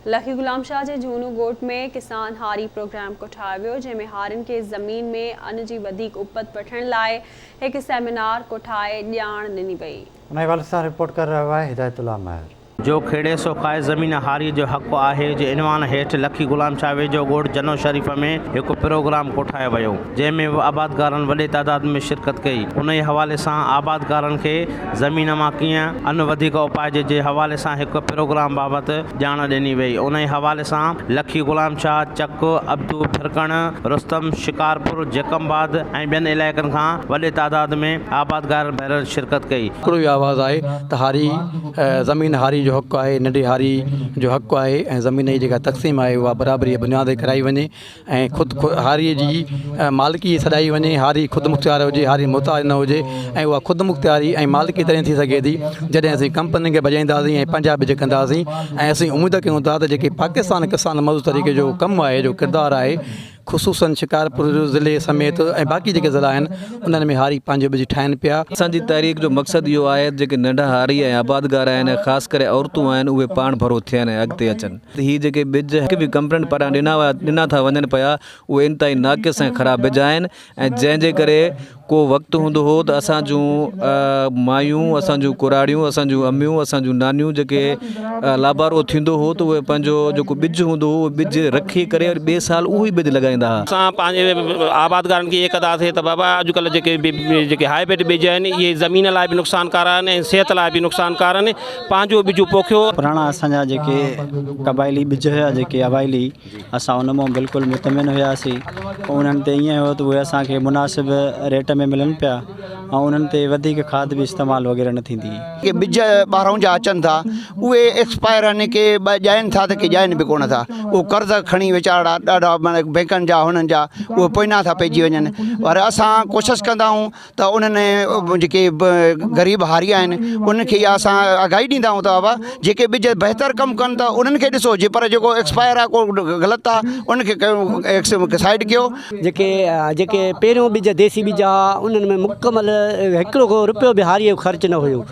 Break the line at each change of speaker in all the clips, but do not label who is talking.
लखी गुलाम शाह के झूनू ॻोठ में किसान हारी प्रोग्राम कोठायो वियो, जंहिंमें हारियुनि खे ज़मीन में अन्न जी वधीक उपत वठण लाइ हिकु सेमिनार कोठाए ॼाण ॾिनी वई।
उन हवाले सां रिपोर्ट कर रहियो आहे हिदायतुल्लाह महर।
जो खेड़े सो खाए ज़मीन हारी जो हक़ आहे जे इनवान हेठि लखी गुलाम शाह वेझो ॻोठ जनो शरीफ़ में एक प्रोग्राम कोठायो वियो, जंहिंमें आबादगारनि वॾे तादाद में शिरकत कई। उन हवाले सां आबादगारनि खे ज़मीन मां कीअं अन्न वधीक उपाइजे जे हवाले सां हिकु प्रोग्राम बाबति ॼाण ॾिनी वई। उन हवाले सां लखी गुलाम शाह, चक, अब्दू, फिरकण, रुस्तम, शिकारपुर, जकमबाद ऐं ॿियनि इलाइक़नि खां वॾे तादाद में आबादगार भैर शिरकत कई।
हिकिड़ो आवाज़ आहे त हारी ज़मीन हारी जो हक़ आहे, नंढी हारी जो हक़ आहे ऐं ज़मीन जी जेका तक़सीम आहे उहा बराबरी बुनियाद ते कराई वञे ऐं ख़ुदि हारीअ जी मालिकी सॾाई वञे। हारी ख़ुदि मुख़्तियार हुजे, हारी मुहताज न हुजे ऐं उहा ख़ुदि मुख़्तियारी ऐं मालिकी तॾहिं थी सघे थी जॾहिं असीं कंपनियुनि खे भॼाईंदासीं ऐं पंहिंजा बिज कंदासीं। ऐं असीं उमेद कयूं था त जेके पाकिस्तान किसान मज़दूर तरीक़े जो कमु आहे, जो किरदारु आहे, ख़ुसूसन शिकारपुर ज़िले समेत ऐं बाक़ी जेके ज़िला आहिनि उन्हनि में हारी पंहिंजो बिज ठाहिनि पिया।
असांजी तहरीक जो मक़सदु इहो आहे जेके नंढा हारी ऐं आबादगार आहिनि, ख़ासि करे औरतूं आहिनि, उहे पाण भरो थियनि ऐं अॻिते अचनि। हीअ जेके बिज हिकु बि कंपनी पारां ॾिना था वञनि पिया, उहे इंतिहाई नाक़िस ऐं ख़राबु बिज आहिनि ऐं जंहिंजे करे को वक़्तु हूंदो हो त असां जूं मायूं, असां जूं कुराड़ियूं, असां जूं अम्मियूं, असां जूं नानियूं जेके लाबारो थींदो हो त उहे पंहिंजो जेको बिज हूंदो हो उहो बिज रखी करे और ॿिए साल उहो ई बिज लॻाईंदा हुआ।
असां पंहिंजे आबादगारनि खे इहे कदासीं त बाबा अॼुकल्ह जेके हाइब्रिड बिज आहिनि इहे ज़मीन लाइ बि नुक़सानकार आहिनि ऐं सिहत लाइ बि नुक़सानकार आहिनि। पंहिंजो बिज पोखियो।
पुराणा असांजा जेके क़बाइली बिज हुया, जेके आबाइली, असां उन मां बिल्कुलु मुतमिन हुयासीं। उन्हनि ते ईअं हो त उहे असांखे मुनासिब रेट में मिलनि पिया ऐं उन्हनि ते वधीक खाद बि इस्तेमालु वग़ैरह न थींदी।
के बिज ॿाहिरां जा अचनि था उहे एक्सपायर आहिनि, के ॼाइनि था त के ॼाइनि बि कोन था। उहो कर्ज़ खणी वीचारा ॾाढा माना बैंकनि जा हुननि जा उहे पोइना था पइजी वञनि। पर असां कोशिशि कंदा आहियूं त उन्हनि जेके ग़रीब हारी आहिनि उनखे इहा असां आगाही ॾींदा आहियूं त बाबा जेके बिज बहितर कमु कनि था उन्हनि खे ॾिसो जे, पर जेको एक्सपायर आहे को ग़लति आहे उनखे साइड कयो।
जेके पहिरियों बिज देसी बिज आहे उन्हनि में मुकमल हिकिड़ो रुपयो बि हारीअ जो ख़र्चु न हुयो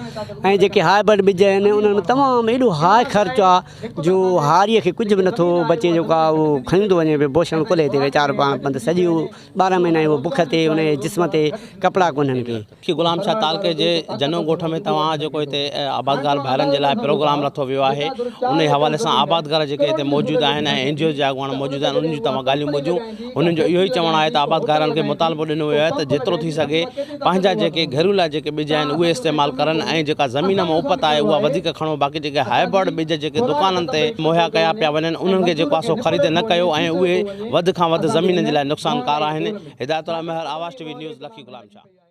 ऐं जेके हाइब्रिड बिज आहिनि उन्हनि में तमामु एॾो हाई ख़र्चु आहे जो हारीअ खे कुझु बि नथो बचे। जेको आहे उहो खणंदो वञे पियो बोछण कुल्हे ते वीचारो पाण पंधि सॼी 12 महीना उहो बुख ते उन जिस्म ते कपिड़ा कोन्हनि के।
लखी गुलाम शाह तालके जे जनो ॻोठ में तव्हां जेको हिते आबादगार भाइरनि जे लाइ प्रोग्राम रखो वियो आहे, उन हवाले सां आबादगार जेके हिते मौजूदु आहिनि ऐं NGO जा अॻुवान मौजूदु आहिनि उन्हनि जूं तव्हां ॻाल्हियूं ॿुधियूं। उन्हनि जो इहो ई चवणु आहे त आबादगारनि खे मुतालबो ॾिनो वियो आहे त जेतिरो थी सघे पंहिंजा जेके घरेलू जेके बिज आहिनि उहे इस्तेमालु करनि ऐं जेका ज़मीन में उपत आहे उहा वधीक खणो। बाक़ी जेके हाइब्रिड बिज जेके दुकाननि ते मुहैया कया पिया वञनि उन्हनि खे जेको आहे सो ख़रीद न कयो ऐं उहे वधि खां वधि ज़मीन जे लाइ नुक़सानकार आहिनि। हिदायतुल्लाह महर, आवाज़ TV न्यूज़, लखी गुलाम शाह।